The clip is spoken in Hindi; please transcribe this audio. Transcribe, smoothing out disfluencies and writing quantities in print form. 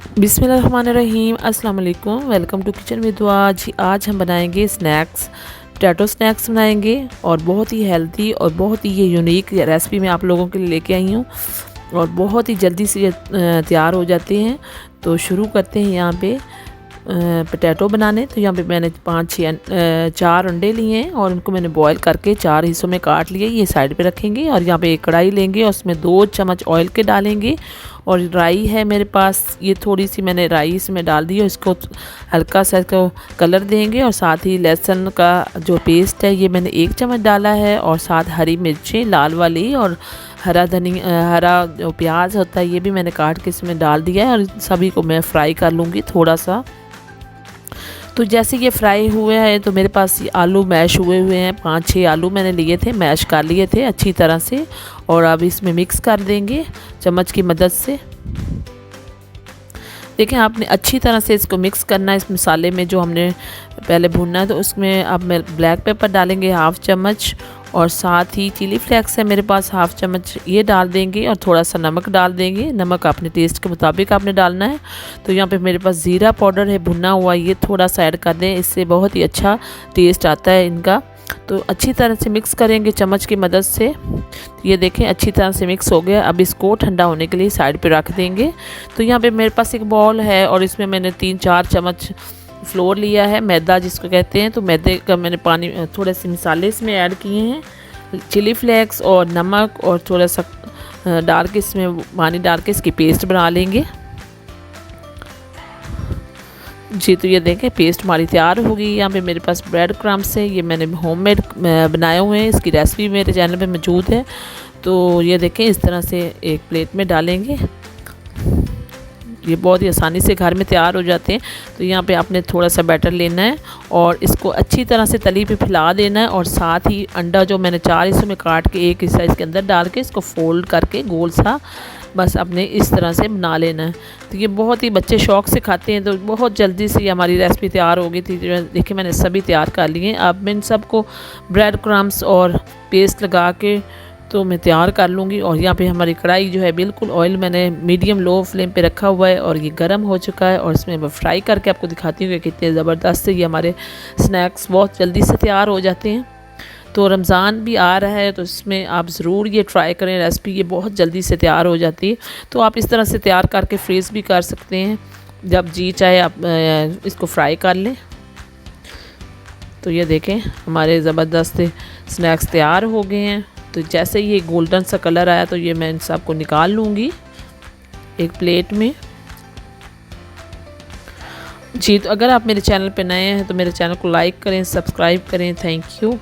बिस्मिल्लाहिर्रहमानिर्रहीम, अस्सलाम वालेकुम। वेलकम टू किचन विद दुआ। आज हम बनाएंगे स्नैक्स, पोटैटो स्नैक्स बनाएंगे और बहुत ही हेल्दी और बहुत ही ये यूनिक रेसिपी मैं आप लोगों के लिए लेके आई हूँ और बहुत ही जल्दी से ये तैयार हो जाते हैं। तो शुरू करते हैं यहाँ पे पोटैटो बनाने। तो यहाँ पे मैंने 4 अंडे लिए हैं और उनको मैंने बॉईल करके 4 हिस्सों में काट लिए। ये साइड पे रखेंगे और यहाँ पे एक कढ़ाई लेंगे और उसमें 2 चम्मच ऑयल के डालेंगे। और राई है मेरे पास, ये थोड़ी सी मैंने राई इसमें डाल दी और इसको हल्का सा इसको कलर देंगे। और साथ ही लहसुन का जो पेस्ट है ये मैंने 1 चम्मच डाला है और साथ हरी मिर्चें लाल वाली और हरा हरा जो प्याज होता है ये भी मैंने काट के इसमें डाल दिया है और सभी को मैं फ्राई कर लूँगी थोड़ा सा। तो जैसे ये फ्राई हुए हैं तो मेरे पास ये आलू मैश हुए हैं, 5-6 आलू मैंने लिए थे, मैश कर लिए थे अच्छी तरह से। और अब इसमें मिक्स कर देंगे चम्मच की मदद से। देखें आपने अच्छी तरह से इसको मिक्स करना है इस मसाले में जो हमने पहले भूनना है। तो उसमें अब मैं ब्लैक पेपर डालेंगे 1/2 चम्मच और साथ ही चिली फ्लेक्स है मेरे पास 1/2 चम्मच, ये डाल देंगे और थोड़ा सा नमक डाल देंगे। नमक अपने टेस्ट के मुताबिक आपने डालना है। तो यहाँ पे मेरे पास ज़ीरा पाउडर है भुना हुआ, ये थोड़ा सा ऐड कर दें, इससे बहुत ही अच्छा टेस्ट आता है इनका। तो अच्छी तरह से मिक्स करेंगे चम्मच की मदद से। ये देखें अच्छी तरह से मिक्स हो गया। अब इसको ठंडा होने के लिए साइड पे रख देंगे। तो यहाँ पे मेरे पास एक बॉल है और इसमें मैंने 3-4 चम्मच फ्लोर लिया है, मैदा जिसको कहते हैं। तो मैदे का मैंने पानी थोड़े से मसाले इसमें ऐड किए हैं, चिली फ्लेक्स और नमक और थोड़ा सा डाल के इसमें पानी डाल के इसकी पेस्ट बना लेंगे जी। तो ये देखें पेस्ट हमारी तैयार होगी। यहाँ पे मेरे पास ब्रेड क्रम्स है, ये मैंने होममेड बनाए हुए हैं, इसकी रेसिपी मेरे चैनल पे मौजूद है। तो ये देखें इस तरह से एक प्लेट में डालेंगे, ये बहुत ही आसानी से घर में तैयार हो जाते हैं। तो यहाँ पे आपने थोड़ा सा बैटर लेना है और इसको अच्छी तरह से तली पे फैला देना है। और साथ ही अंडा जो मैंने 4 हिस्सों में काट के एक हिस्सा इसके अंदर डाल के इसको फोल्ड करके गोल सा बस अपने इस तरह से बना लेना है। तो ये बहुत ही बच्चे शौक़ से खाते हैं। तो बहुत जल्दी से हमारी रेसिपी तैयार हो गई थी। देखिए मैंने सभी तैयार कर लिए। अब मैं इन सबको ब्रेड क्रम्स और पेस्ट लगा के तो मैं तैयार कर लूँगी। और यहाँ पे हमारी कढ़ाई जो है बिल्कुल ऑयल मैंने मीडियम लो फ्लेम पे रखा हुआ है और ये गर्म हो चुका है। और इसमें मैं फ्राई करके आपको दिखाती हूँ कि कितने ज़बरदस्त से ये हमारे स्नैक्स बहुत जल्दी से तैयार हो जाते हैं। तो रमज़ान भी आ रहा है तो इसमें आप ज़रूर ये ट्राई करें रेसिपी, ये बहुत जल्दी से तैयार हो जाती है। तो आप इस तरह से तैयार करके फ्रीज़ भी कर सकते हैं, जब जी चाहे आप इसको फ्राई कर लें। तो ये देखें हमारे ज़बरदस्त स्नैक्स तैयार हो गए हैं। तो जैसे ये गोल्डन सा कलर आया तो ये मैं इन सब को निकाल लूँगी एक प्लेट में जी। तो अगर आप मेरे चैनल पे नए हैं तो मेरे चैनल को लाइक करें, सब्सक्राइब करें। Thank you.